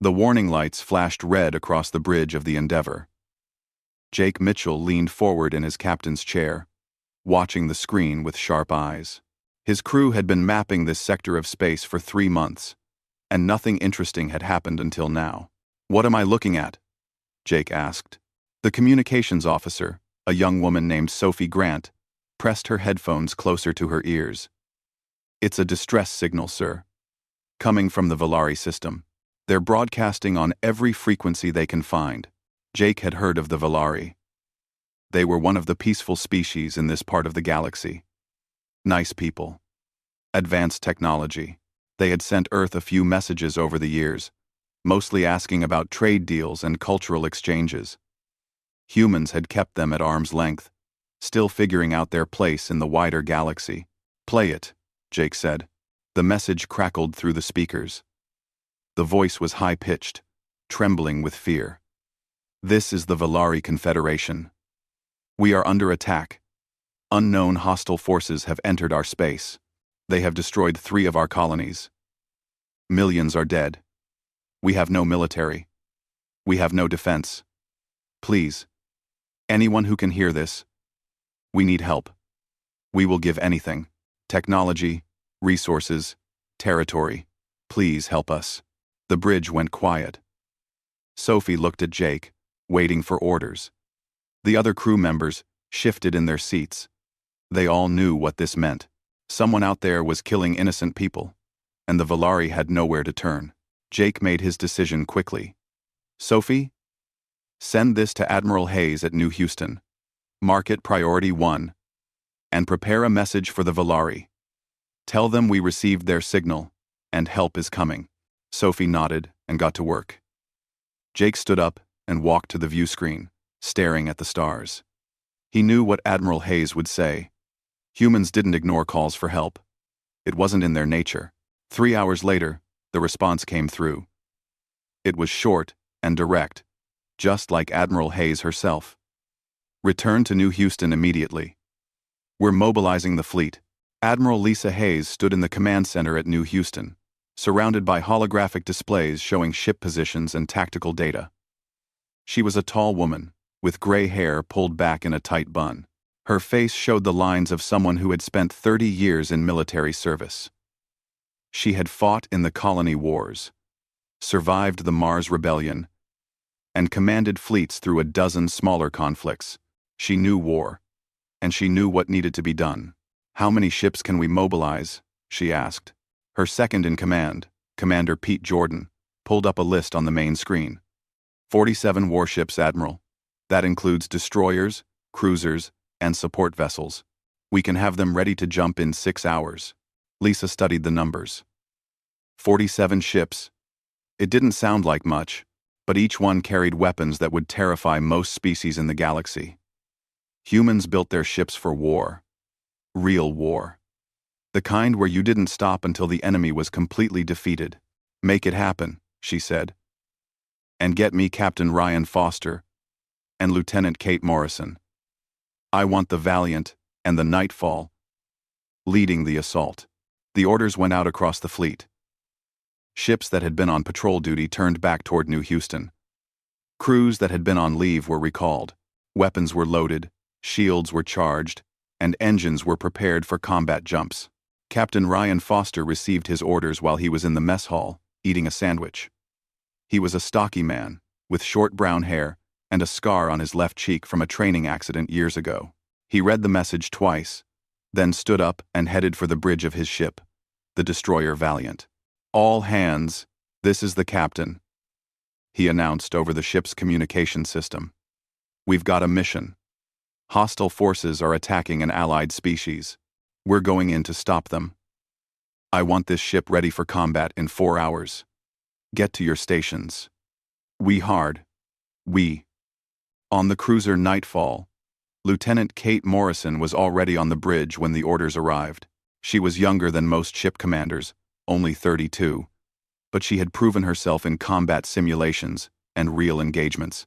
The warning lights flashed red across the bridge of the Endeavour. Jake Mitchell leaned forward in his captain's chair, watching the screen with sharp eyes. His crew had been mapping this sector of space for 3 months, and nothing interesting had happened until now. "What am I looking at?" Jake asked. The communications officer, a young woman named Sophie Grant, pressed her headphones closer to her ears. "It's a distress signal, sir. Coming from the Valari system. They're broadcasting on every frequency they can find." Jake had heard of the Valari. They were one of the peaceful species in this part of the galaxy. Nice people. Advanced technology. They had sent Earth a few messages over the years, mostly asking about trade deals and cultural exchanges. Humans had kept them at arm's length, still figuring out their place in the wider galaxy. "Play it," Jake said. The message crackled through the speakers. The voice was high-pitched, trembling with fear. "This is the Valari Confederation. We are under attack. Unknown hostile forces have entered our space. They have destroyed 3 of our colonies. Millions are dead. We have no military. We have no defense. Please, anyone who can hear this, we need help. We will give anything. Technology, resources, territory. Please help us." The bridge went quiet. Sophie looked at Jake, waiting for orders. The other crew members shifted in their seats. They all knew what this meant. Someone out there was killing innocent people, and the Valari had nowhere to turn. Jake made his decision quickly. "Sophie, send this to Admiral Hayes at New Houston. Mark it Priority 1. And prepare a message for the Valari. Tell them we received their signal, and help is coming." Sophie nodded and got to work. Jake stood up and walked to the view screen, staring at the stars. He knew what Admiral Hayes would say. Humans didn't ignore calls for help. It wasn't in their nature. 3 hours later, the response came through. It was short and direct, just like Admiral Hayes herself. "Return to New Houston immediately. We're mobilizing the fleet." Admiral Lisa Hayes stood in the command center at New Houston, surrounded by holographic displays showing ship positions and tactical data. She was a tall woman, with gray hair pulled back in a tight bun. Her face showed the lines of someone who had spent 30 years in military service. She had fought in the colony wars, survived the Mars Rebellion, and commanded fleets through a dozen smaller conflicts. She knew war, and she knew what needed to be done. "How many ships can we mobilize?" she asked. Her second-in-command, Commander Pete Jordan, pulled up a list on the main screen. 47 warships, Admiral. That includes destroyers, cruisers, and support vessels. We can have them ready to jump in 6 hours. Lisa studied the numbers. 47 ships. It didn't sound like much, but each one carried weapons that would terrify most species in the galaxy. Humans built their ships for war. Real war. The kind where you didn't stop until the enemy was completely defeated. "Make it happen," she said. "And get me Captain Ryan Foster and Lieutenant Kate Morrison. I want the Valiant and the Nightfall leading the assault." The orders went out across the fleet. Ships that had been on patrol duty turned back toward New Houston. Crews that had been on leave were recalled. Weapons were loaded, shields were charged, and engines were prepared for combat jumps. Captain Ryan Foster received his orders while he was in the mess hall, eating a sandwich. He was a stocky man, with short brown hair and a scar on his left cheek from a training accident years ago. He read the message twice, then stood up and headed for the bridge of his ship, the destroyer Valiant. "All hands, this is the captain," he announced over the ship's communication system. "We've got a mission. Hostile forces are attacking an allied species. We're going in to stop them. I want this ship ready for combat in 4 hours. Get to your stations. We." On the cruiser Nightfall, Lieutenant Kate Morrison was already on the bridge when the orders arrived. She was younger than most ship commanders, only 32, but she had proven herself in combat simulations and real engagements.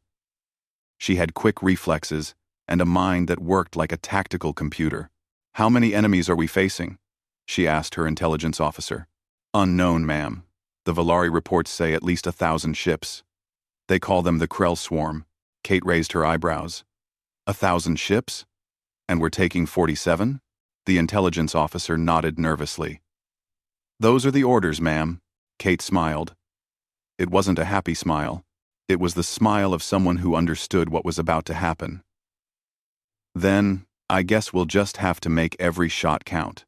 She had quick reflexes and a mind that worked like a tactical computer. "How many enemies are we facing?" she asked her intelligence officer. "Unknown, ma'am. The Valari reports say at least 1,000 ships. They call them the Krell Swarm. Kate raised her eyebrows. 1,000 ships? And we're taking 47? The intelligence officer nodded nervously. Those are the orders, ma'am. Kate smiled. It wasn't a happy smile. It was the smile of someone who understood what was about to happen. Then, I guess we'll just have to make every shot count.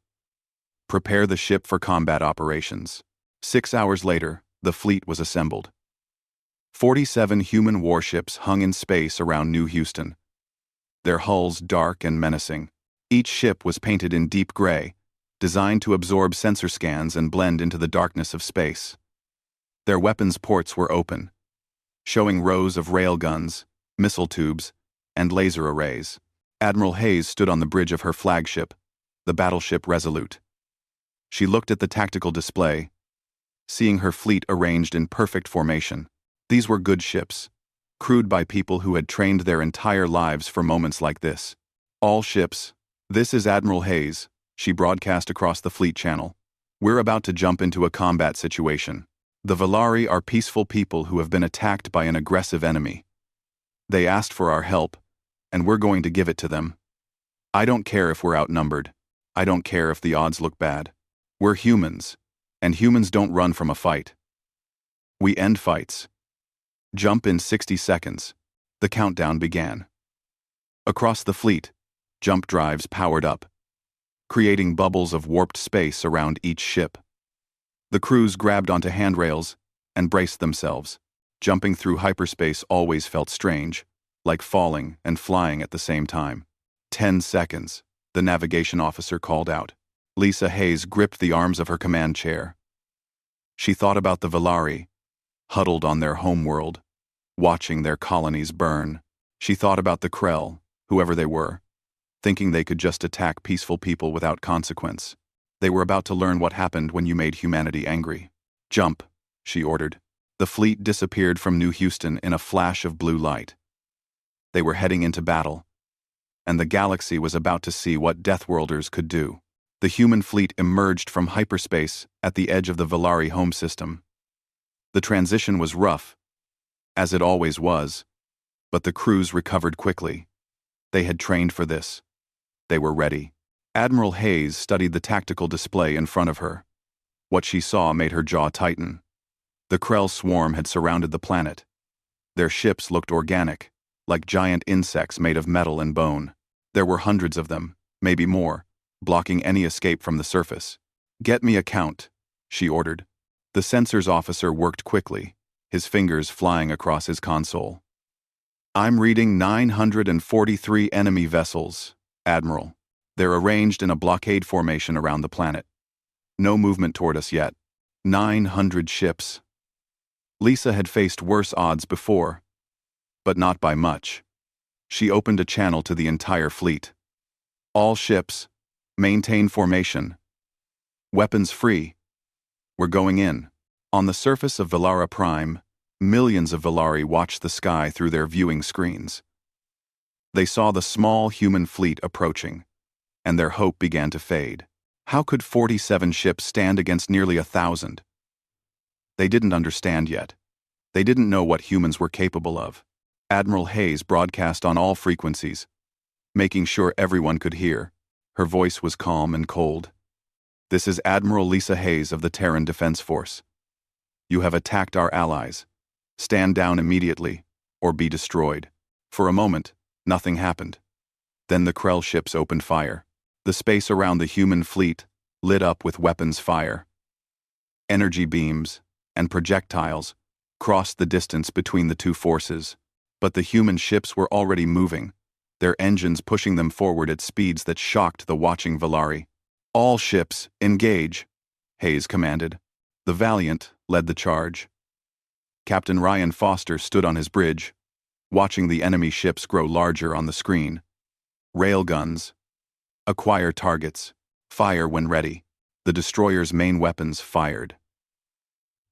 Prepare the ship for combat operations. 6 hours later, the fleet was assembled. 47 human warships hung in space around New Houston. Their hulls dark and menacing. Each ship was painted in deep gray, designed to absorb sensor scans and blend into the darkness of space. Their weapons ports were open, showing rows of railguns, missile tubes, and laser arrays. Admiral Hayes stood on the bridge of her flagship, the battleship Resolute. She looked at the tactical display, seeing her fleet arranged in perfect formation. These were good ships, crewed by people who had trained their entire lives for moments like this. All ships, this is Admiral Hayes, she broadcast across the fleet channel. We're about to jump into a combat situation. The Valari are peaceful people who have been attacked by an aggressive enemy. They asked for our help, and we're going to give it to them. I don't care if we're outnumbered. I don't care if the odds look bad. We're humans, and humans don't run from a fight. We end fights. Jump in 60 seconds. The countdown began. Across the fleet, jump drives powered up, creating bubbles of warped space around each ship. The crews grabbed onto handrails and braced themselves. Jumping through hyperspace always felt strange, like falling and flying at the same time. 10 seconds, the navigation officer called out. Lisa Hayes gripped the arms of her command chair. She thought about the Valari, huddled on their homeworld, watching their colonies burn. She thought about the Krell, whoever they were, thinking they could just attack peaceful people without consequence. They were about to learn what happened when you made humanity angry. Jump, she ordered. The fleet disappeared from New Houston in a flash of blue light. They were heading into battle, and the galaxy was about to see what Deathworlders could do. The human fleet emerged from hyperspace at the edge of the Valari home system. The transition was rough, as it always was, but the crews recovered quickly. They had trained for this. They were ready. Admiral Hayes studied the tactical display in front of her. What she saw made her jaw tighten. The Krell swarm had surrounded the planet. Their ships looked organic, like giant insects made of metal and bone. There were hundreds of them, maybe more, blocking any escape from the surface. Get me a count, she ordered. The sensors officer worked quickly, his fingers flying across his console. I'm reading 943 enemy vessels, Admiral. They're arranged in a blockade formation around the planet. No movement toward us yet. 900 ships. Lisa had faced worse odds before, but not by much. She opened a channel to the entire fleet. All ships, maintain formation. Weapons free. We're going in. On the surface of Valara Prime, millions of Valari watched the sky through their viewing screens. They saw the small human fleet approaching, and their hope began to fade. How could 47 ships stand against nearly 1,000? They didn't understand yet. They didn't know what humans were capable of. Admiral Hayes broadcast on all frequencies, making sure everyone could hear. Her voice was calm and cold. This is Admiral Lisa Hayes of the Terran Defense Force. You have attacked our allies. Stand down immediately, or be destroyed. For a moment, nothing happened. Then the Krell ships opened fire. The space around the human fleet lit up with weapons fire. Energy beams and projectiles crossed the distance between the two forces, but the human ships were already moving, their engines pushing them forward at speeds that shocked the watching Valari. All ships, engage, Hayes commanded. The Valiant led the charge. Captain Ryan Foster stood on his bridge, watching the enemy ships grow larger on the screen. Railguns. Acquire targets. Fire when ready. The destroyer's main weapons fired.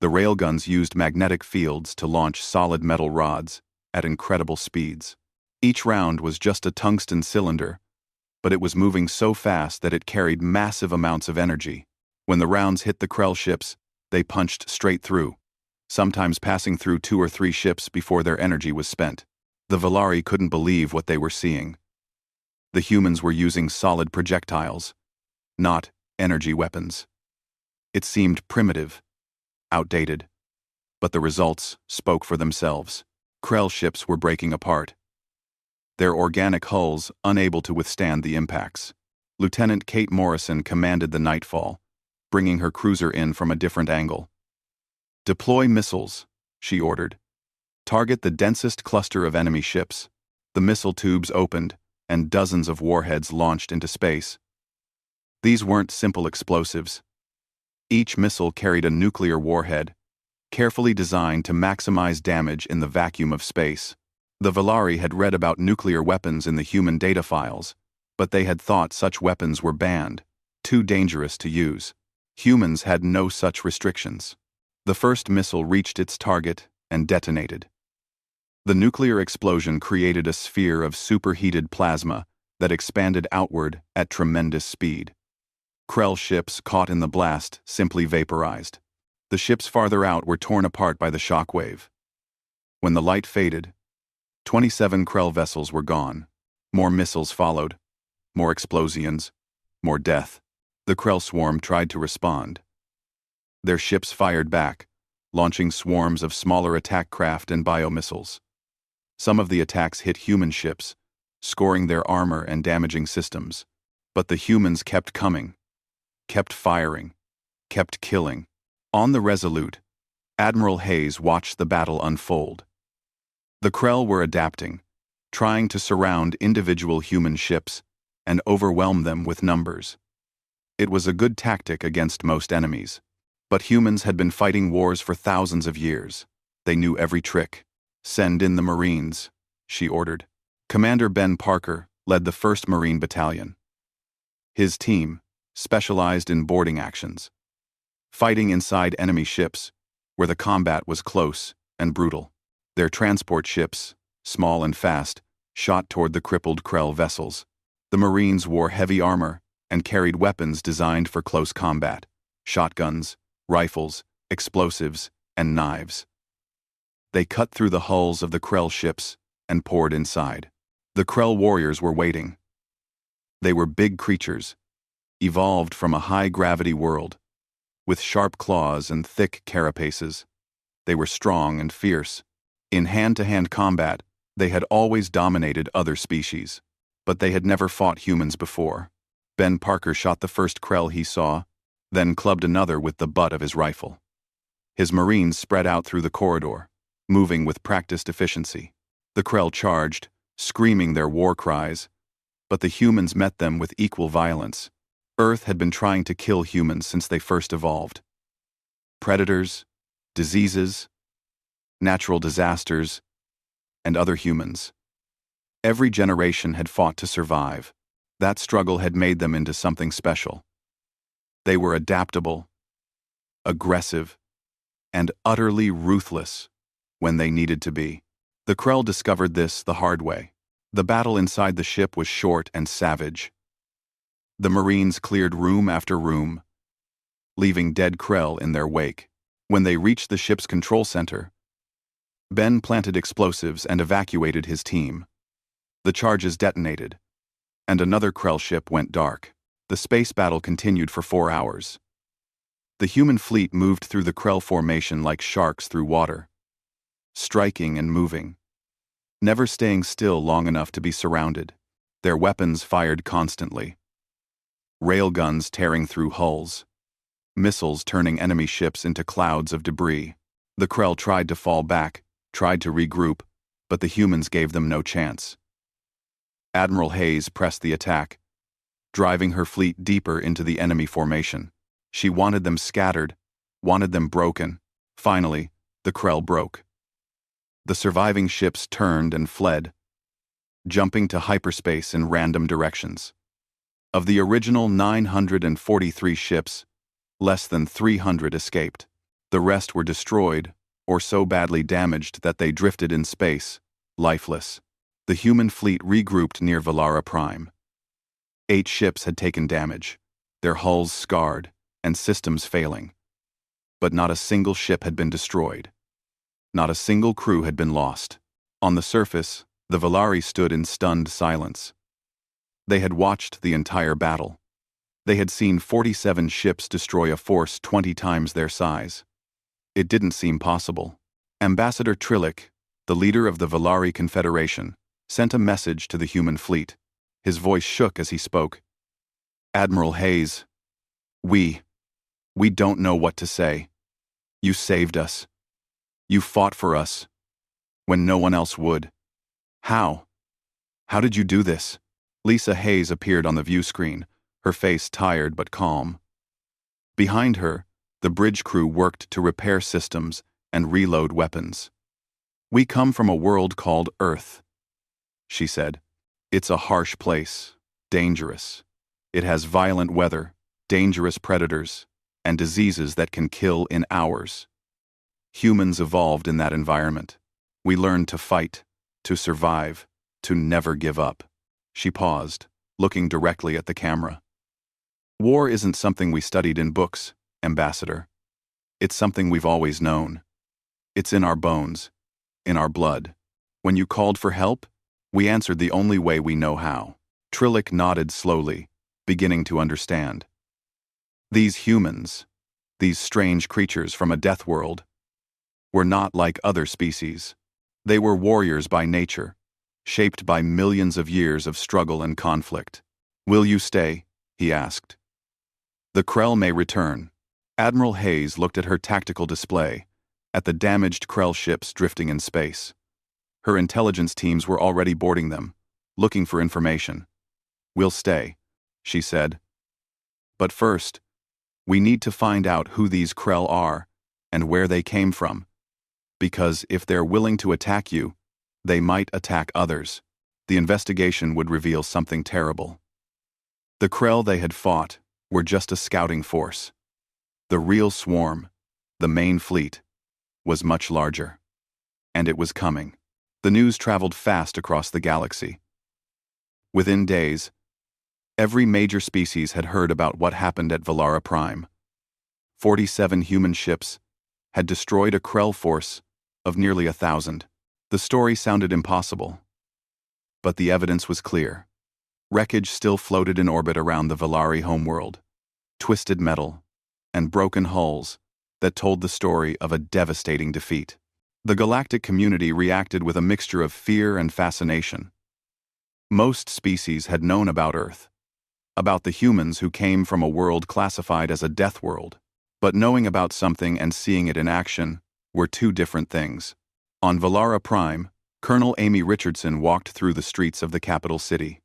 The railguns used magnetic fields to launch solid metal rods at incredible speeds. Each round was just a tungsten cylinder, but it was moving so fast that it carried massive amounts of energy. When the rounds hit the Krell ships, They punched straight through, sometimes passing through 2 or 3 ships before their energy was spent. The Valari couldn't believe what they were seeing. The humans were using solid projectiles, not energy weapons. It seemed primitive, outdated, but the results spoke for themselves. Krell ships were breaking apart, their organic hulls unable to withstand the impacts. Lieutenant Kate Morrison commanded the Nightfall, bringing her cruiser in from a different angle. "Deploy missiles," she ordered. "Target the densest cluster of enemy ships." The missile tubes opened, and dozens of warheads launched into space. These weren't simple explosives. Each missile carried a nuclear warhead, carefully designed to maximize damage in the vacuum of space. The Valari had read about nuclear weapons in the human data files, but they had thought such weapons were banned, too dangerous to use. Humans had no such restrictions. The first missile reached its target and detonated. The nuclear explosion created a sphere of superheated plasma that expanded outward at tremendous speed. Krell ships caught in the blast simply vaporized. The ships farther out were torn apart by the shockwave. When the light faded, 27 Krell vessels were gone. More missiles followed, more explosions, more death. The Krell swarm tried to respond. Their ships fired back, launching swarms of smaller attack craft and biomissiles. Some of the attacks hit human ships, scoring their armor and damaging systems. But the humans kept coming, kept firing, kept killing. On the Resolute, Admiral Hayes watched the battle unfold. The Krell were adapting, trying to surround individual human ships and overwhelm them with numbers. It was a good tactic against most enemies. But humans had been fighting wars for thousands of years. They knew every trick. "Send in the Marines," she ordered. Commander Ben Parker led the 1st Marine Battalion. His team specialized in boarding actions, fighting inside enemy ships where the combat was close and brutal. Their transport ships, small and fast, shot toward the crippled Krell vessels. The Marines wore heavy armor and carried weapons designed for close combat: shotguns, rifles, explosives, and knives. They cut through the hulls of the Krell ships and poured inside. The Krell warriors were waiting. They were big creatures, evolved from a high-gravity world, with sharp claws and thick carapaces. They were strong and fierce. In hand-to-hand combat, they had always dominated other species, but they had never fought humans before. Ben Parker shot the first Krell he saw, then clubbed another with the butt of his rifle. His Marines spread out through the corridor, moving with practiced efficiency. The Krell charged, screaming their war cries, but the humans met them with equal violence. Earth had been trying to kill humans since they first evolved. Predators, diseases, natural disasters, and other humans. Every generation had fought to survive. That struggle had made them into something special. They were adaptable, aggressive, and utterly ruthless when they needed to be. The Krell discovered this the hard way. The battle inside the ship was short and savage. The Marines cleared room after room, leaving dead Krell in their wake. When they reached the ship's control center, Ben planted explosives and evacuated his team. The charges detonated, and another Krell ship went dark. The space battle continued for 4 hours. The human fleet moved through the Krell formation like sharks through water, striking and moving, never staying still long enough to be surrounded. Their weapons fired constantly. Railguns tearing through hulls, missiles turning enemy ships into clouds of debris. The Krell tried to fall back, tried to regroup, but the humans gave them no chance. Admiral Hayes pressed the attack, driving her fleet deeper into the enemy formation. She wanted them scattered, wanted them broken. Finally, the Krell broke. The surviving ships turned and fled, jumping to hyperspace in random directions. Of the original 943 ships, less than 300 escaped. The rest were destroyed or so badly damaged that they drifted in space, lifeless. The human fleet regrouped near Valara Prime. 8 ships had taken damage, their hulls scarred and systems failing. But not a single ship had been destroyed. Not a single crew had been lost. On the surface, the Valari stood in stunned silence. They had watched the entire battle. They had seen 47 ships destroy a force 20 times their size. It didn't seem possible. Ambassador Trillic, the leader of the Valari Confederation, sent a message to the human fleet. His voice shook as he spoke. "Admiral Hayes, we don't know what to say. You saved us. You fought for us when no one else would. How? How did you do this?" Lisa Hayes appeared on the view screen, her face tired but calm. Behind her, the bridge crew worked to repair systems and reload weapons. "We come from a world called Earth," she said. "It's a harsh place, dangerous. It has violent weather, dangerous predators, and diseases that can kill in hours. Humans evolved in that environment. We learned to fight, to survive, to never give up." She paused, looking directly at the camera. "War isn't something we studied in books, Ambassador. It's something we've always known. It's in our bones, in our blood. When you called for help, we answered the only way we know how." Trillic nodded slowly, beginning to understand. These humans, these strange creatures from a death world, were not like other species. They were warriors by nature, shaped by millions of years of struggle and conflict. "Will you stay?" he asked. "The Krell may return." Admiral Hayes looked at her tactical display, at the damaged Krell ships drifting in space. Her intelligence teams were already boarding them, looking for information. "We'll stay," she said. "But first, we need to find out who these Krell are and where they came from. Because if they're willing to attack you, they might attack others. The investigation would reveal something terrible." The Krell they had fought were just a scouting force. The real swarm, the main fleet, was much larger. And it was coming. The news traveled fast across the galaxy. Within days, every major species had heard about what happened at Valara Prime. 47 human ships had destroyed a Krell force of nearly 1,000. The story sounded impossible, but the evidence was clear. Wreckage still floated in orbit around the Valari homeworld, twisted metal, and broken hulls that told the story of a devastating defeat. The galactic community reacted with a mixture of fear and fascination. Most species had known about Earth, about the humans who came from a world classified as a death world, but knowing about something and seeing it in action were two different things. On Valara Prime, Colonel Amy Richardson walked through the streets of the capital city.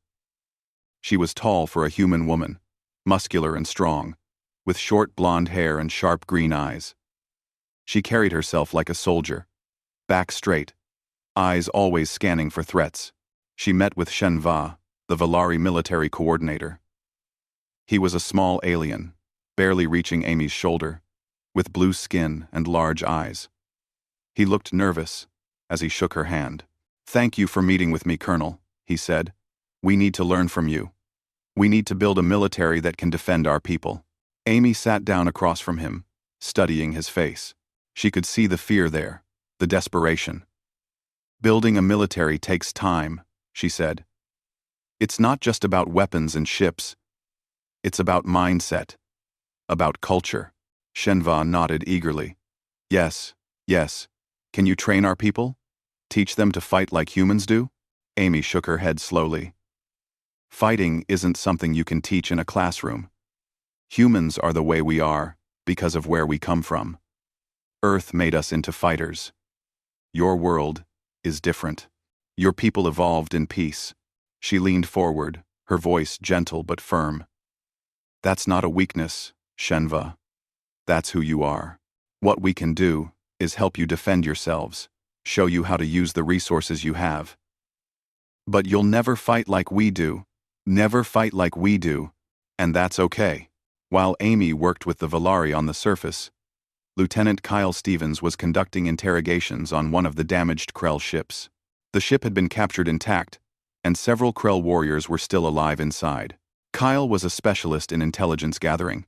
She was tall for a human woman, muscular and strong, with short blonde hair and sharp green eyes. She carried herself like a soldier, back straight, eyes always scanning for threats. She met with Shenva, the Valari military coordinator. He was a small alien, barely reaching Amy's shoulder, with blue skin and large eyes. He looked nervous as he shook her hand. "Thank you for meeting with me, Colonel," he said. "We need to learn from you. We need to build a military that can defend our people." Amy sat down across from him, studying his face. She could see the fear there, the desperation. "Building a military takes time," she said. "It's not just about weapons and ships. It's about mindset, about culture." Shenva nodded eagerly. "Yes, yes. Can you train our people? Teach them to fight like humans do?" Amy shook her head slowly. "Fighting isn't something you can teach in a classroom. Humans are the way we are because of where we come from. Earth made us into fighters. Your world is different. Your people evolved in peace." She leaned forward, her voice gentle but firm. "That's not a weakness, Shenva. That's who you are. What we can do is help you defend yourselves, show you how to use the resources you have. But you'll never fight like we do, and that's okay." While Amy worked with the Valari on the surface, Lieutenant Kyle Stevens was conducting interrogations on one of the damaged Krell ships. The ship had been captured intact, and several Krell warriors were still alive inside. Kyle was a specialist in intelligence gathering.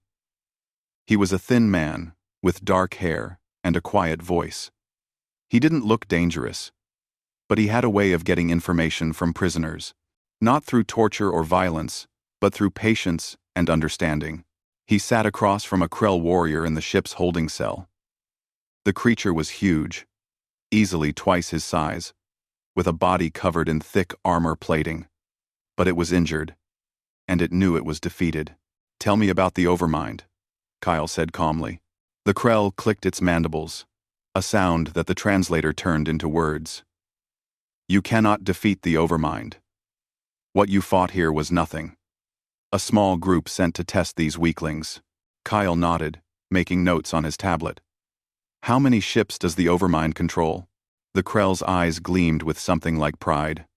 He was a thin man, with dark hair and a quiet voice. He didn't look dangerous, but he had a way of getting information from prisoners, not through torture or violence, but through patience and understanding. He sat across from a Krell warrior in the ship's holding cell. The creature was huge, easily twice his size, with a body covered in thick armor plating. But it was injured, and it knew it was defeated. "Tell me about the Overmind," Kyle said calmly. The Krell clicked its mandibles, a sound that the translator turned into words. "You cannot defeat the Overmind. What you fought here was nothing. A small group sent to test these weaklings." Kyle nodded, making notes on his tablet. "How many ships does the Overmind control?" The Krell's eyes gleamed with something like pride.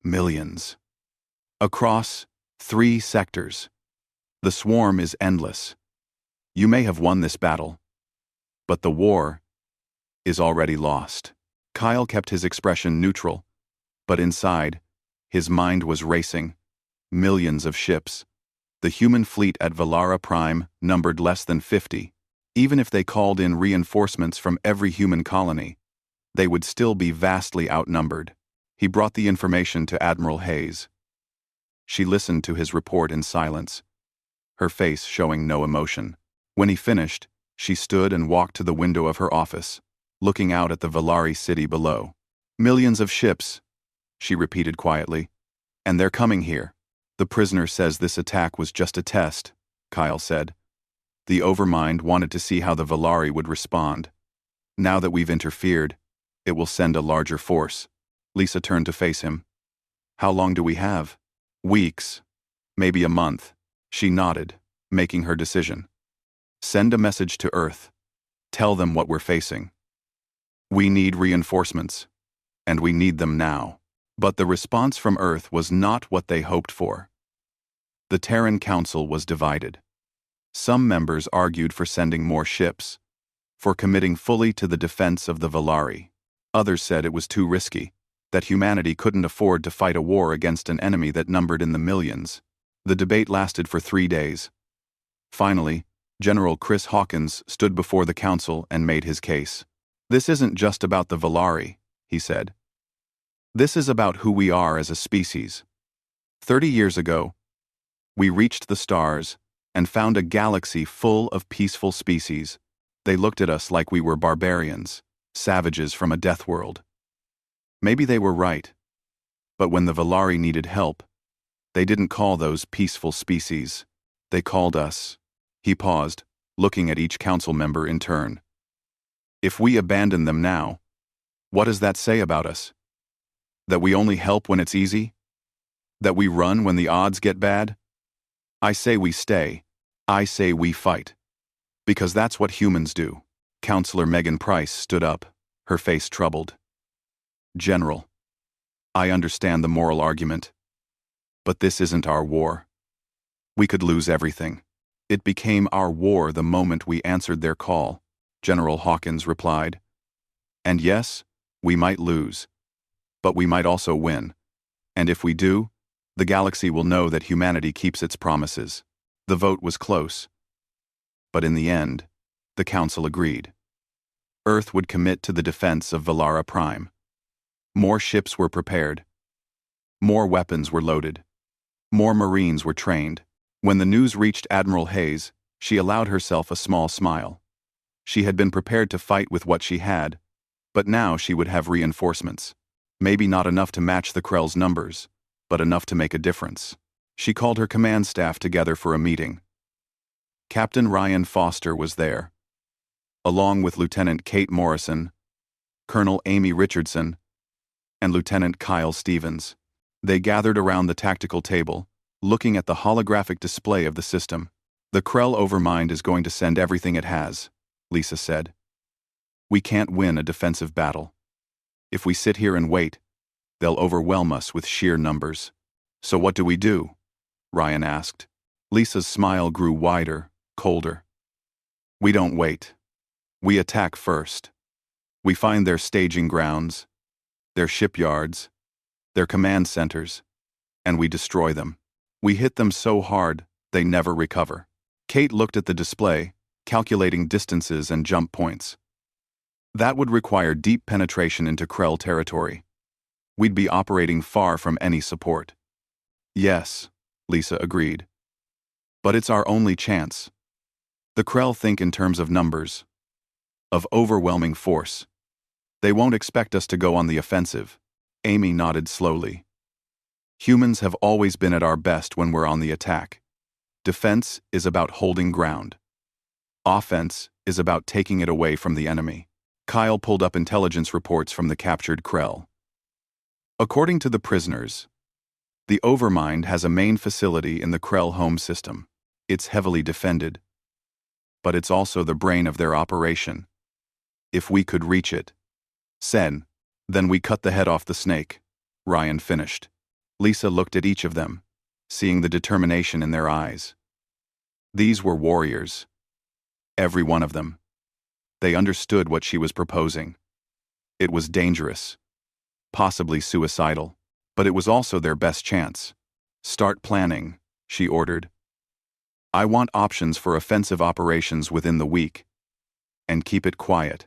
"Millions. Across 3 sectors. The swarm is endless. You may have won this battle, but the war is already lost." Kyle kept his expression neutral, but inside, his mind was racing. Millions of ships. The human fleet at Valara Prime numbered less than 50. Even if they called in reinforcements from every human colony, they would still be vastly outnumbered. He brought the information to Admiral Hayes. She listened to his report in silence, her face showing no emotion. When he finished, she stood and walked to the window of her office, looking out at the Valari city below. "Millions of ships," she repeated quietly, "and they're coming here." "The prisoner says this attack was just a test," Kyle said. "The Overmind wanted to see how the Valari would respond. Now that we've interfered, it will send a larger force." Lisa turned to face him. "How long do we have?" "Weeks. Maybe a month." She nodded, making her decision. "Send a message to Earth. Tell them what we're facing. We need reinforcements, and we need them now." But the response from Earth was not what they hoped for. The Terran Council was divided. Some members argued for sending more ships, for committing fully to the defense of the Valari. Others said it was too risky, that humanity couldn't afford to fight a war against an enemy that numbered in the millions. The debate lasted for 3 days. Finally, General Chris Hawkins stood before the council and made his case. "This isn't just about the Valari," he said. "This is about who we are as a species. 30 years ago, we reached the stars and found a galaxy full of peaceful species. They looked at us like we were barbarians, savages from a death world. Maybe they were right, but when the Valari needed help, they didn't call those peaceful species. They called us." He paused, looking at each council member in turn. "If we abandon them now, what does that say about us? That we only help when it's easy? That we run when the odds get bad? I say we stay. I say we fight. Because that's what humans do." Counselor Megan Price stood up, her face troubled. "General, I understand the moral argument, but this isn't our war. We could lose everything." "It became our war the moment we answered their call," General Hawkins replied. "And yes, we might lose, but we might also win. And if we do, the galaxy will know that humanity keeps its promises." The vote was close, but in the end, the council agreed. Earth would commit to the defense of Valara Prime. More ships were prepared. More weapons were loaded. More Marines were trained. When the news reached Admiral Hayes, she allowed herself a small smile. She had been prepared to fight with what she had, but now she would have reinforcements. Maybe not enough to match the Krell's numbers, but enough to make a difference. She called her command staff together for a meeting. Captain Ryan Foster was there, along with Lieutenant Kate Morrison, Colonel Amy Richardson, and Lieutenant Kyle Stevens. They gathered around the tactical table, looking at the holographic display of the system. "The Krell Overmind is going to send everything it has," Lisa said. "We can't win a defensive battle. If we sit here and wait, they'll overwhelm us with sheer numbers." "So what do we do?" Ryan asked. Lisa's smile grew wider, colder. "We don't wait. We attack first. We find their staging grounds, their shipyards, their command centers, and we destroy them. We hit them so hard, they never recover." Kate looked at the display, calculating distances and jump points. That would require deep penetration into Krell territory. We'd be operating far from any support. Yes, Lisa agreed. But it's our only chance. The Krell think in terms of numbers, of overwhelming force. They won't expect us to go on the offensive. Amy nodded slowly. Humans have always been at our best when we're on the attack. Defense is about holding ground. Offense is about taking it away from the enemy. Kyle pulled up intelligence reports from the captured Krell. According to the prisoners, the Overmind has a main facility in the Krell home system. It's heavily defended, but it's also the brain of their operation. If we could reach it, then we cut the head off the snake, Ryan finished. Lisa looked at each of them, seeing the determination in their eyes. These were warriors. Every one of them. They understood what she was proposing. It was dangerous, possibly suicidal, but it was also their best chance. Start planning, she ordered. I want options for offensive operations within the week. And keep it quiet.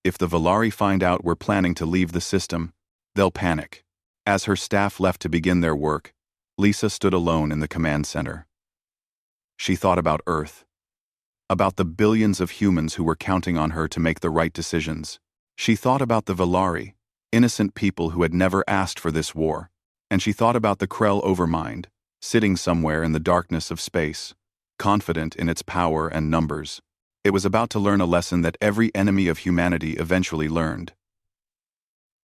If the Valari find out we're planning to leave the system, they'll panic. As her staff left to begin their work, Lisa stood alone in the command center. She thought about Earth. About the billions of humans who were counting on her to make the right decisions. She thought about the Valari, innocent people who had never asked for this war. And she thought about the Krell Overmind, sitting somewhere in the darkness of space, confident in its power and numbers. It was about to learn a lesson that every enemy of humanity eventually learned.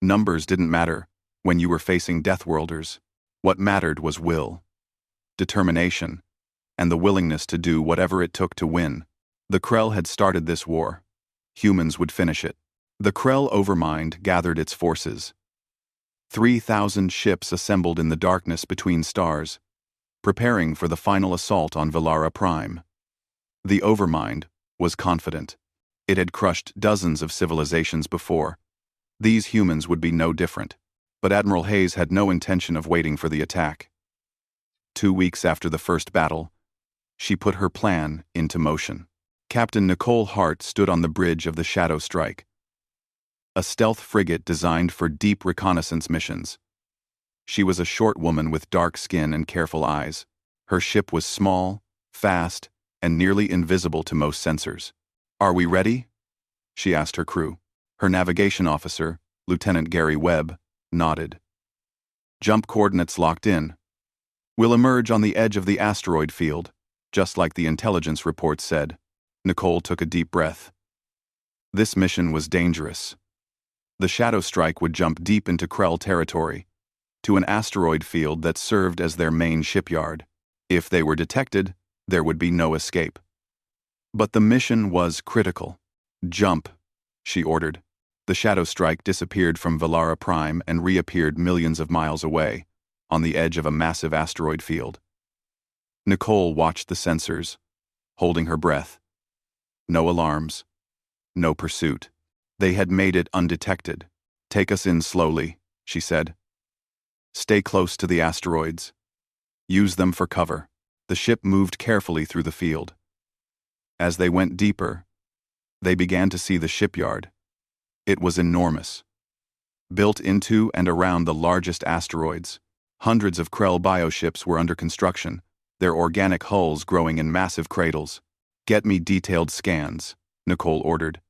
Numbers didn't matter when you were facing Deathworlders. What mattered was will, determination, and the willingness to do whatever it took to win. The Krell had started this war. Humans would finish it. The Krell Overmind gathered its forces. 3,000 ships assembled in the darkness between stars, preparing for the final assault on Valara Prime. The Overmind was confident. It had crushed dozens of civilizations before. These humans would be no different. But Admiral Hayes had no intention of waiting for the attack. 2 weeks after the first battle, she put her plan into motion. Captain Nicole Hart stood on the bridge of the Shadow Strike, a stealth frigate designed for deep reconnaissance missions. She was a short woman with dark skin and careful eyes. Her ship was small, fast, and nearly invisible to most sensors. "Are we ready?" she asked her crew. Her navigation officer, Lieutenant Gary Webb, nodded. "Jump coordinates locked in. We'll emerge on the edge of the asteroid field, just like the intelligence report said." Nicole took a deep breath. This mission was dangerous. The Shadow Strike would jump deep into Krell territory, to an asteroid field that served as their main shipyard. If they were detected, there would be no escape. But the mission was critical. "Jump," she ordered. The Shadow Strike disappeared from Valara Prime and reappeared millions of miles away, on the edge of a massive asteroid field. Nicole watched the sensors, holding her breath. No alarms. No pursuit. They had made it undetected. "Take us in slowly," she said. "Stay close to the asteroids. Use them for cover." The ship moved carefully through the field. As they went deeper, they began to see the shipyard. It was enormous. Built into and around the largest asteroids, hundreds of Krell bioships were under construction, their organic hulls growing in massive cradles. "Get me detailed scans," Nicole ordered.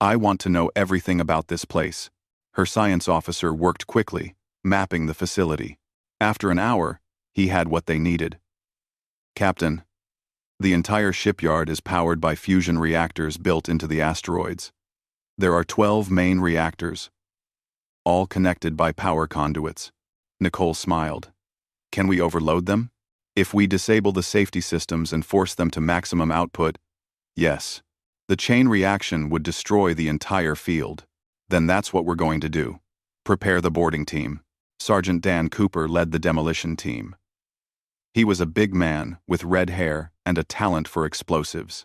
"I want to know everything about this place." Her science officer worked quickly, mapping the facility. After an hour, he had what they needed. "Captain, the entire shipyard is powered by fusion reactors built into the asteroids. There are 12 main reactors, all connected by power conduits." Nicole smiled. "Can we overload them? If we disable the safety systems and force them to maximum output, yes. The chain reaction would destroy the entire field. Then that's what we're going to do. Prepare the boarding team." Sergeant Dan Cooper led the demolition team. He was a big man with red hair and a talent for explosives.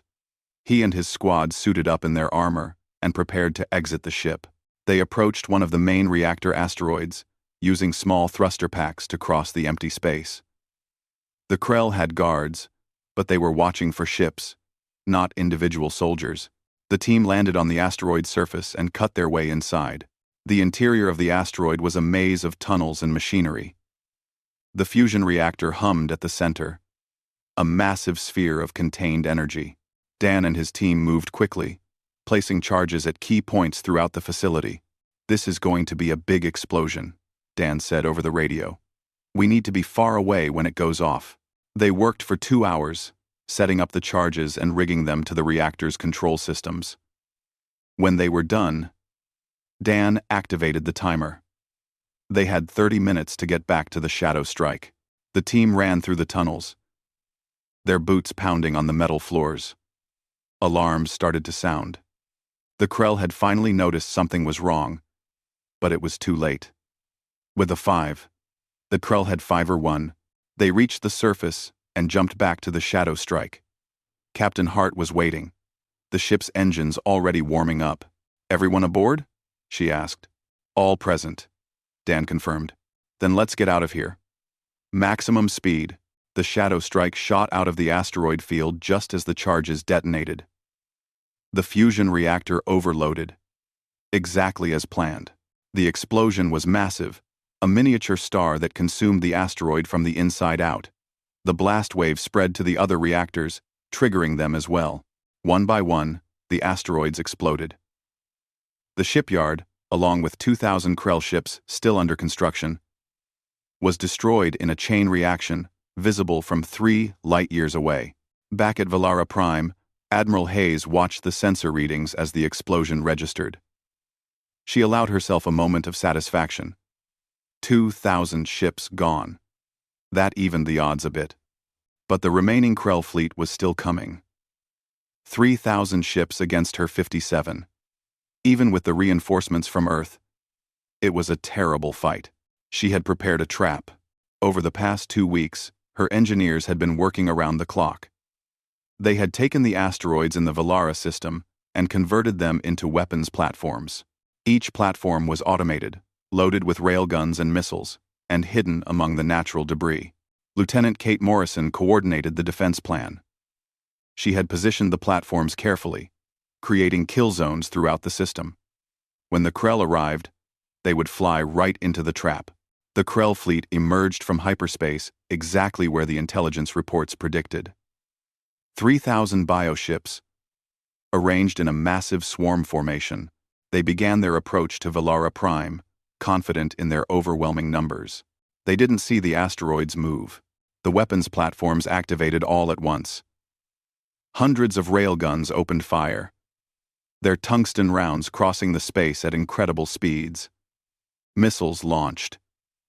He and his squad suited up in their armor and prepared to exit the ship. They approached one of the main reactor asteroids, using small thruster packs to cross the empty space. The Krell had guards, but they were watching for ships, not individual soldiers. The team landed on the asteroid's surface and cut their way inside. The interior of the asteroid was a maze of tunnels and machinery. The fusion reactor hummed at the center, a massive sphere of contained energy. Dan and his team moved quickly, placing charges at key points throughout the facility. "This is going to be a big explosion," Dan said over the radio. "We need to be far away when it goes off." They worked for 2 hours, setting up the charges and rigging them to the reactor's control systems. When they were done, Dan activated the timer. They had 30 minutes to get back to the Shadow Strike. The team ran through the tunnels, their boots pounding on the metal floors. Alarms started to sound. The Krell had finally noticed something was wrong, but it was too late. With a 5, the Krell had 5 or 1. They reached the surface and jumped back to the Shadow Strike. Captain Hart was waiting, the ship's engines already warming up. "Everyone aboard?" she asked. "All present," Dan confirmed. "Then let's get out of here." Maximum speed, the Shadow Strike shot out of the asteroid field just as the charges detonated. The fusion reactor overloaded, exactly as planned. The explosion was massive, a miniature star that consumed the asteroid from the inside out. The blast wave spread to the other reactors, triggering them as well. One by one, the asteroids exploded. The shipyard, along with 2,000 Krell ships still under construction, was destroyed in a chain reaction visible from 3 light-years away. Back at Valara Prime, Admiral Hayes watched the sensor readings as the explosion registered. She allowed herself a moment of satisfaction. 2,000 ships gone. That evened the odds a bit. But the remaining Krell fleet was still coming. 3,000 ships against her 57. Even with the reinforcements from Earth, it was a terrible fight. She had prepared a trap. Over the past 2 weeks, her engineers had been working around the clock. They had taken the asteroids in the Valara system and converted them into weapons platforms. Each platform was automated, loaded with railguns and missiles, and hidden among the natural debris. Lieutenant Kate Morrison coordinated the defense plan. She had positioned the platforms carefully, creating kill zones throughout the system. When the Krell arrived, they would fly right into the trap. The Krell fleet emerged from hyperspace exactly where the intelligence reports predicted. 3,000 bioships, arranged in a massive swarm formation, they began their approach to Valara Prime, confident in their overwhelming numbers. They didn't see the asteroids move. The weapons platforms activated all at once. Hundreds of railguns opened fire, their tungsten rounds crossing the space at incredible speeds. Missiles launched,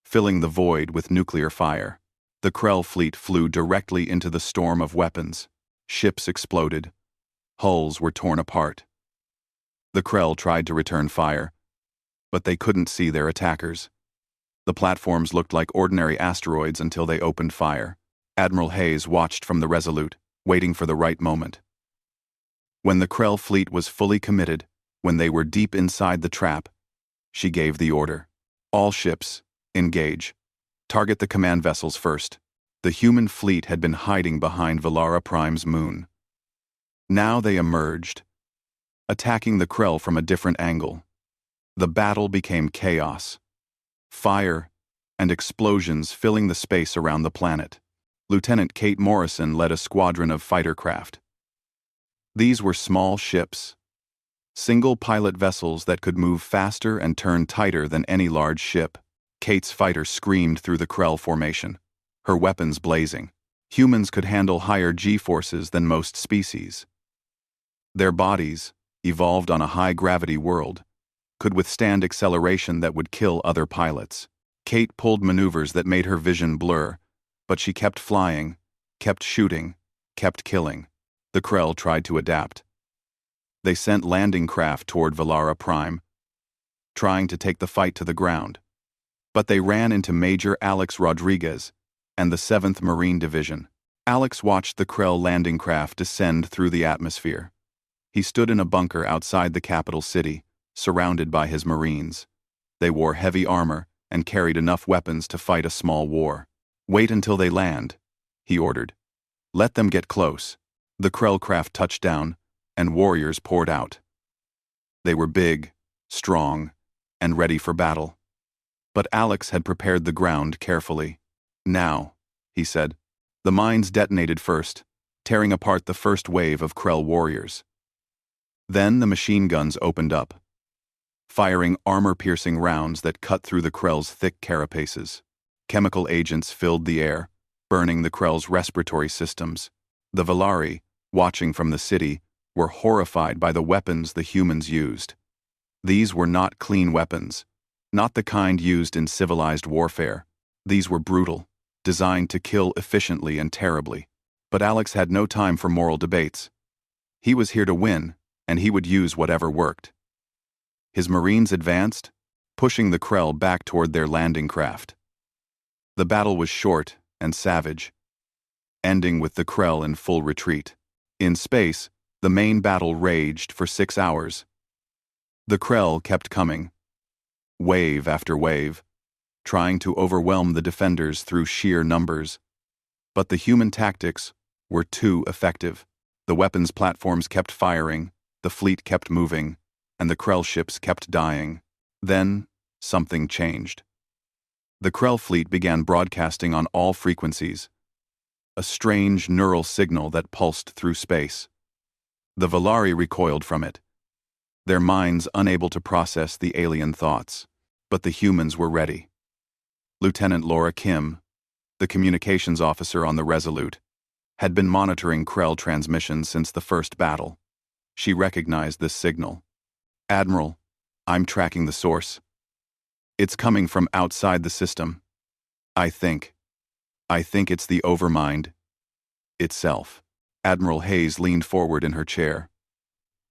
filling the void with nuclear fire. The Krell fleet flew directly into the storm of weapons. Ships exploded. Hulls were torn apart. The Krell tried to return fire, but they couldn't see their attackers. The platforms looked like ordinary asteroids until they opened fire. Admiral Hayes watched from the Resolute, waiting for the right moment. When the Krell fleet was fully committed, when they were deep inside the trap, she gave the order. "All ships, engage. Target the command vessels first." The human fleet had been hiding behind Valara Prime's moon. Now they emerged, attacking the Krell from a different angle. The battle became chaos. Fire and explosions filling the space around the planet. Lieutenant Kate Morrison led a squadron of fighter craft. These were small ships, single-pilot vessels that could move faster and turn tighter than any large ship. Kate's fighter screamed through the Krell formation, her weapons blazing. Humans could handle higher G-forces than most species. Their bodies, evolved on a high-gravity world, could withstand acceleration that would kill other pilots. Kate pulled maneuvers that made her vision blur, but she kept flying, kept shooting, kept killing. The Krell tried to adapt. They sent landing craft toward Valara Prime, trying to take the fight to the ground. But they ran into Major Alex Rodriguez and the 7th Marine Division. Alex watched the Krell landing craft descend through the atmosphere. He stood in a bunker outside the capital city, surrounded by his Marines. They wore heavy armor and carried enough weapons to fight a small war. "Wait until they land," he ordered. "Let them get close. The Krell craft touched down, and warriors poured out. They were big, strong, and ready for battle. But Alex had prepared the ground carefully. "Now," he said. The mines detonated first, tearing apart the first wave of Krell warriors. Then the machine guns opened up, firing armor-piercing rounds that cut through the Krell's thick carapaces. Chemical agents filled the air, burning the Krell's respiratory systems. The Valari, watching from the city, were horrified by the weapons the humans used. These were not clean weapons, not the kind used in civilized warfare. These were brutal, designed to kill efficiently and terribly. But Alex had no time for moral debates. He was here to win, and he would use whatever worked. His Marines advanced, pushing the Krell back toward their landing craft. The battle was short and savage, ending with the Krell in full retreat. In space, the main battle raged for 6 hours. The Krell kept coming, wave after wave, trying to overwhelm the defenders through sheer numbers. But the human tactics were too effective. The weapons platforms kept firing, the fleet kept moving, and the Krell ships kept dying. Then, something changed. The Krell fleet began broadcasting on all frequencies, a strange neural signal that pulsed through space. The Valari recoiled from it, their minds unable to process the alien thoughts. But the humans were ready. Lieutenant Laura Kim, the communications officer on the Resolute, had been monitoring Krell transmissions since the first battle. She recognized this signal. "Admiral, I'm tracking the source. It's coming from outside the system. I think it's the Overmind itself." Admiral Hayes leaned forward in her chair.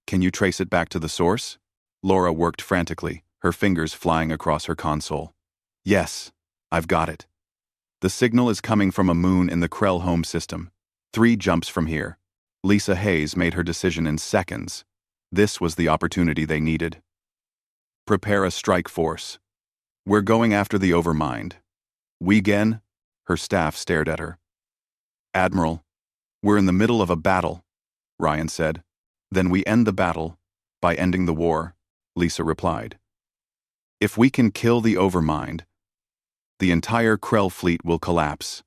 "Can you trace it back to the source?" Laura worked frantically, her fingers flying across her console. "Yes, I've got it. The signal is coming from a moon in the Krell home system, 3 jumps from here." Lisa Hayes made her decision in seconds. This was the opportunity they needed. "Prepare a strike force. We're going after the Overmind." "Weegen?" Her staff stared at her. "Admiral, we're in the middle of a battle," Ryan said. "Then we end the battle by ending the war," Lisa replied. "If we can kill the Overmind, the entire Krell fleet will collapse.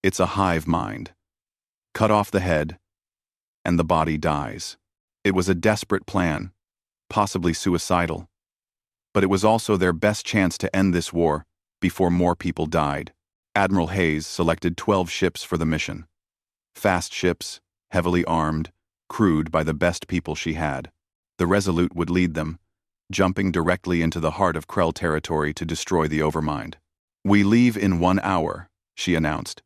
It's a hive mind. Cut off the head, and the body dies." It was a desperate plan, possibly suicidal. But it was also their best chance to end this war before more people died. Admiral Hayes selected 12 ships for the mission. Fast ships, heavily armed, crewed by the best people she had. The Resolute would lead them, jumping directly into the heart of Krell territory to destroy the Overmind. "We leave in 1 hour," she announced.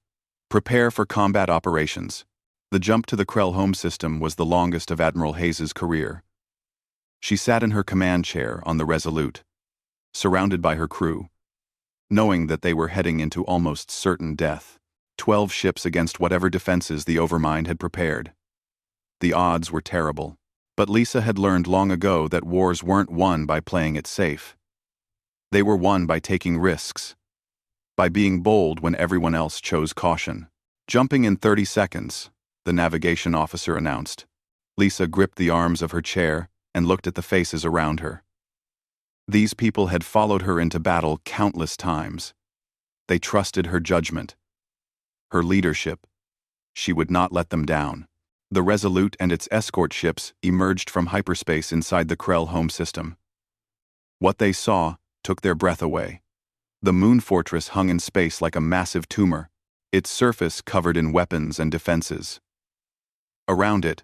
"Prepare for combat operations." The jump to the Krell home system was the longest of Admiral Hayes' career. She sat in her command chair on the Resolute, surrounded by her crew, knowing that they were heading into almost certain death. 12 ships against whatever defenses the Overmind had prepared. The odds were terrible. But Lisa had learned long ago that wars weren't won by playing it safe. They were won by taking risks, by being bold when everyone else chose caution. "Jumping in 30 seconds, the navigation officer announced. Lisa gripped the arms of her chair and looked at the faces around her. These people had followed her into battle countless times. They trusted her judgment, her leadership. She would not let them down. The Resolute and its escort ships emerged from hyperspace inside the Krell home system. What they saw took their breath away. The moon fortress hung in space like a massive tumor, its surface covered in weapons and defenses. Around it,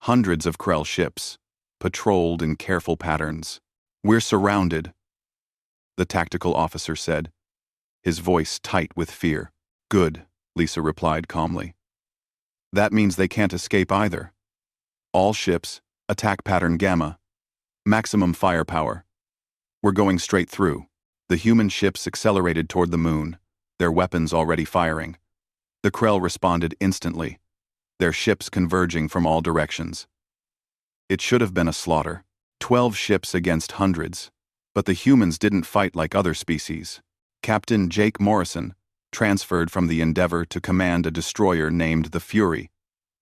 hundreds of Krell ships, patrolled in careful patterns. "We're surrounded," the tactical officer said, his voice tight with fear. "Good," Lisa replied calmly. "That means they can't escape either. All ships, attack pattern Gamma. Maximum firepower. We're going straight through." The human ships accelerated toward the moon, their weapons already firing. The Krell responded instantly, their ships converging from all directions. It should have been a slaughter. 12 ships against hundreds. But the humans didn't fight like other species. Captain Jake Morrison transferred from the Endeavor to command a destroyer named the Fury.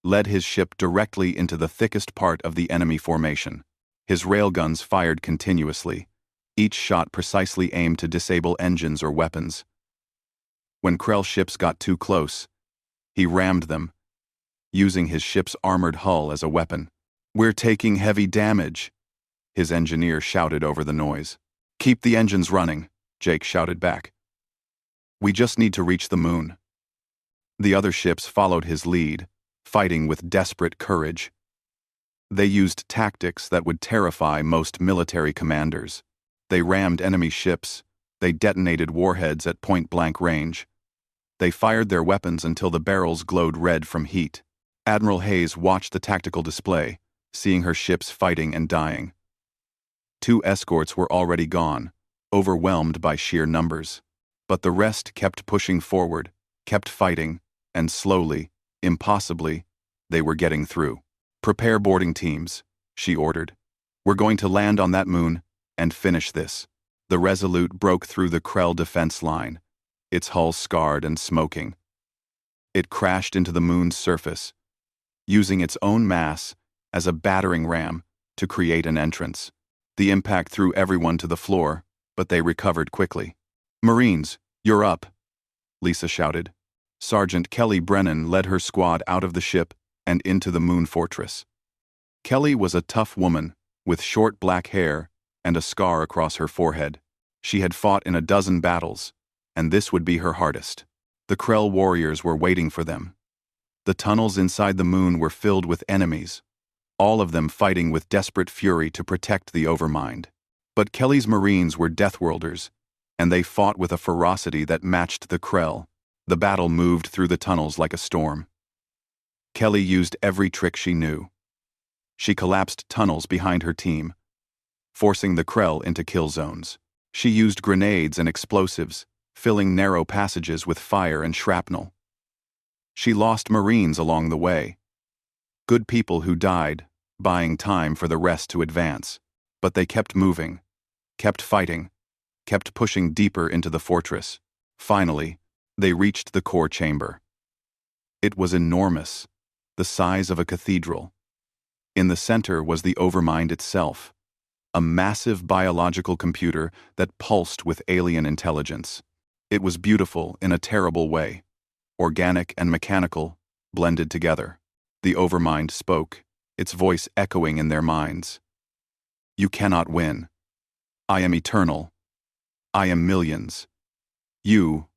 led his ship directly into the thickest part of the enemy formation. His railguns fired continuously, each shot precisely aimed to disable engines or weapons. When Krell's ships got too close, he rammed them, using his ship's armored hull as a weapon. "We're taking heavy damage," his engineer shouted over the noise. "Keep the engines running," Jake shouted back. "We just need to reach the moon." The other ships followed his lead, fighting with desperate courage. They used tactics that would terrify most military commanders. They rammed enemy ships, they detonated warheads at point-blank range. They fired their weapons until the barrels glowed red from heat. Admiral Hayes watched the tactical display, seeing her ships fighting and dying. 2 escorts were already gone, overwhelmed by sheer numbers. But the rest kept pushing forward, kept fighting, and slowly, impossibly, they were getting through. "Prepare boarding teams," she ordered. "We're going to land on that moon and finish this." The Resolute broke through the Krell defense line, its hull scarred and smoking. It crashed into the moon's surface, using its own mass as a battering ram to create an entrance. The impact threw everyone to the floor, but they recovered quickly. "Marines, you're up," Lisa shouted. Sergeant Kelly Brennan led her squad out of the ship and into the moon fortress. Kelly was a tough woman, with short black hair and a scar across her forehead. She had fought in a dozen battles, and this would be her hardest. The Krell warriors were waiting for them. The tunnels inside the moon were filled with enemies, all of them fighting with desperate fury to protect the Overmind. But Kelly's Marines were Deathworlders, and they fought with a ferocity that matched the Krell. The battle moved through the tunnels like a storm. Kelly used every trick she knew. She collapsed tunnels behind her team, forcing the Krell into kill zones. She used grenades and explosives, filling narrow passages with fire and shrapnel. She lost Marines along the way. Good people who died, buying time for the rest to advance. But they kept moving, kept fighting, kept pushing deeper into the fortress. Finally, they reached the core chamber. It was enormous, the size of a cathedral. In the center was the Overmind itself, a massive biological computer that pulsed with alien intelligence. It was beautiful in a terrible way, organic and mechanical, blended together. The Overmind spoke, its voice echoing in their minds. "You cannot win. I am eternal. I am millions. You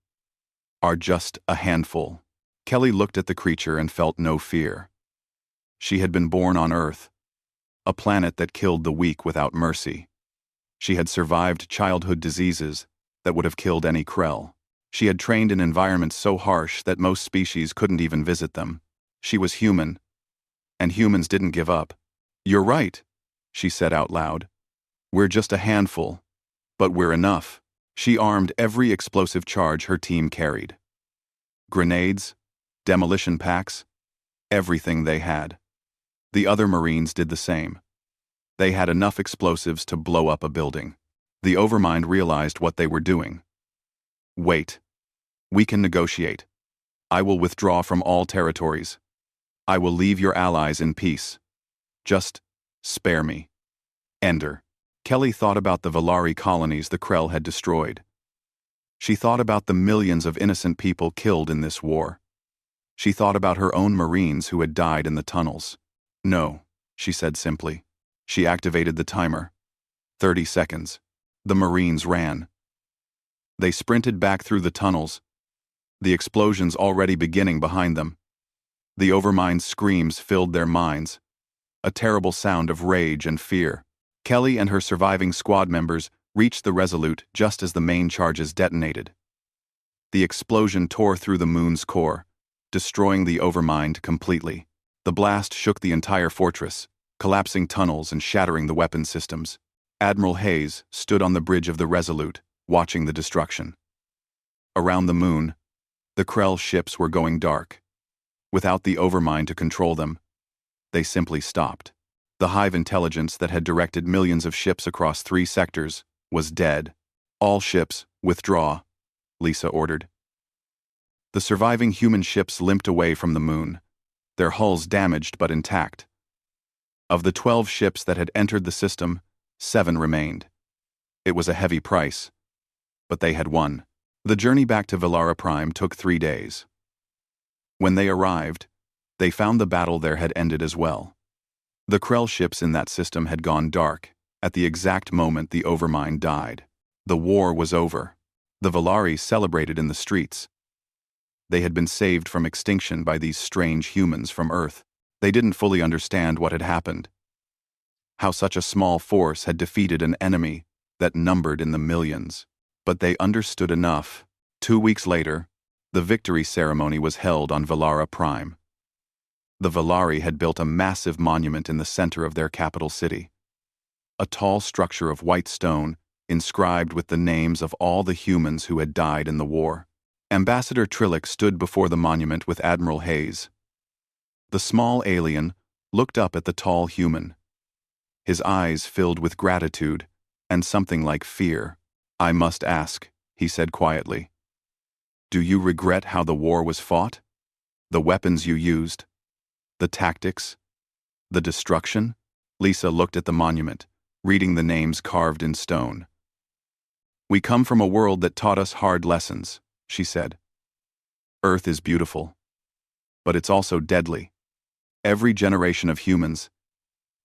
are just a handful." Kelly looked at the creature and felt no fear. She had been born on Earth, a planet that killed the weak without mercy. She had survived childhood diseases that would have killed any Krell. She had trained in environments so harsh that most species couldn't even visit them. She was human, and humans didn't give up. "You're right," she said out loud. "We're just a handful, but we're enough." She armed every explosive charge her team carried. Grenades, demolition packs, everything they had. The other Marines did the same. They had enough explosives to blow up a building. The Overmind realized what they were doing. "Wait. We can negotiate. I will withdraw from all territories. I will leave your allies in peace. Just spare me." Ender. Kelly thought about the Valari colonies the Krell had destroyed. She thought about the millions of innocent people killed in this war. She thought about her own Marines who had died in the tunnels. "No," she said simply. She activated the timer. 30 seconds. The Marines ran. They sprinted back through the tunnels, the explosions already beginning behind them. The Overmind's screams filled their minds, a terrible sound of rage and fear. Kelly and her surviving squad members reached the Resolute just as the main charges detonated. The explosion tore through the moon's core, destroying the Overmind completely. The blast shook the entire fortress, collapsing tunnels and shattering the weapon systems. Admiral Hayes stood on the bridge of the Resolute, watching the destruction. Around the moon, the Krell ships were going dark. Without the Overmind to control them, they simply stopped. The hive intelligence that had directed millions of ships across 3 sectors was dead. "All ships, withdraw," Lisa ordered. The surviving human ships limped away from the moon, their hulls damaged but intact. Of the 12 ships that had entered the system, 7 remained. It was a heavy price, but they had won. The journey back to Velara Prime took 3 days. When they arrived, they found the battle there had ended as well. The Krell ships in that system had gone dark at the exact moment the Overmind died. The war was over. The Velari celebrated in the streets. They had been saved from extinction by these strange humans from Earth. They didn't fully understand what had happened. How such a small force had defeated an enemy that numbered in the millions. But they understood enough. 2 weeks later, the victory ceremony was held on Velara Prime. The Velari had built a massive monument in the center of their capital city. A tall structure of white stone, inscribed with the names of all the humans who had died in the war. Ambassador Trillick stood before the monument with Admiral Hayes. The small alien looked up at the tall human. His eyes filled with gratitude and something like fear. "I must ask," he said quietly. "Do you regret how the war was fought? The weapons you used? The tactics? The destruction?" Lisa looked at the monument, reading the names carved in stone. "We come from a world that taught us hard lessons," she said. "Earth is beautiful, but it's also deadly. Every generation of humans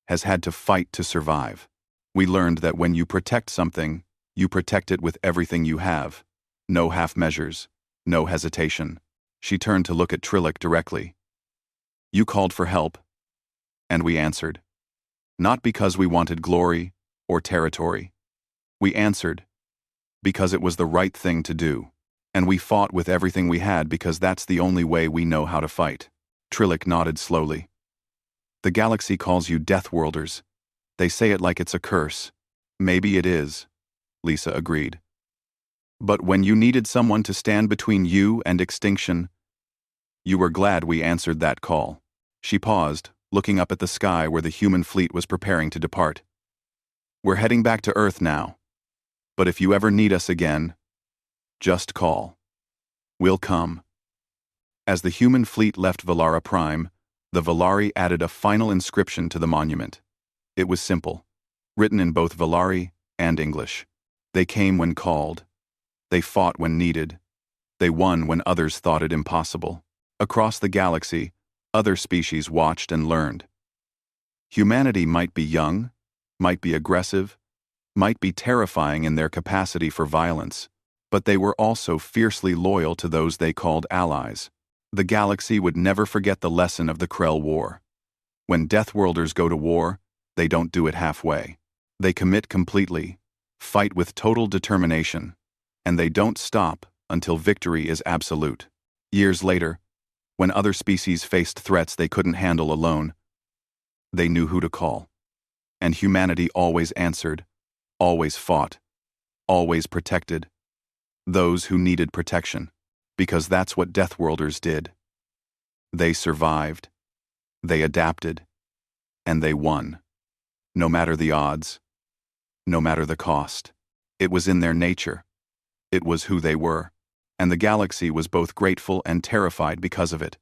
has had to fight to survive. We learned that when you protect something, you protect it with everything you have. No half measures, no hesitation." She turned to look at Trillick directly. "You called for help, and we answered. Not because we wanted glory or territory. We answered because it was the right thing to do. And we fought with everything we had because that's the only way we know how to fight." Trillick nodded slowly. "The galaxy calls you Deathworlders. They say it like it's a curse. Maybe it is," Lisa agreed. "But when you needed someone to stand between you and extinction, you were glad we answered that call." She paused, looking up at the sky where the human fleet was preparing to depart. "We're heading back to Earth now. But if you ever need us again, just call. We'll come." As the human fleet left Velara Prime, the Velari added a final inscription to the monument. It was simple, written in both Velari and English. They came when called. They fought when needed. They won when others thought it impossible. Across the galaxy, other species watched and learned. Humanity might be young, might be aggressive, might be terrifying in their capacity for violence, but they were also fiercely loyal to those they called allies. The galaxy would never forget the lesson of the Krell War. When Deathworlders go to war, they don't do it halfway. They commit completely, fight with total determination, and they don't stop until victory is absolute. Years later, when other species faced threats they couldn't handle alone, they knew who to call. And humanity always answered, always fought, always protected those who needed protection, because that's what Deathworlders did. They survived, they adapted, and they won. No matter the odds, no matter the cost. It was in their nature. It was who they were, and the galaxy was both grateful and terrified because of it.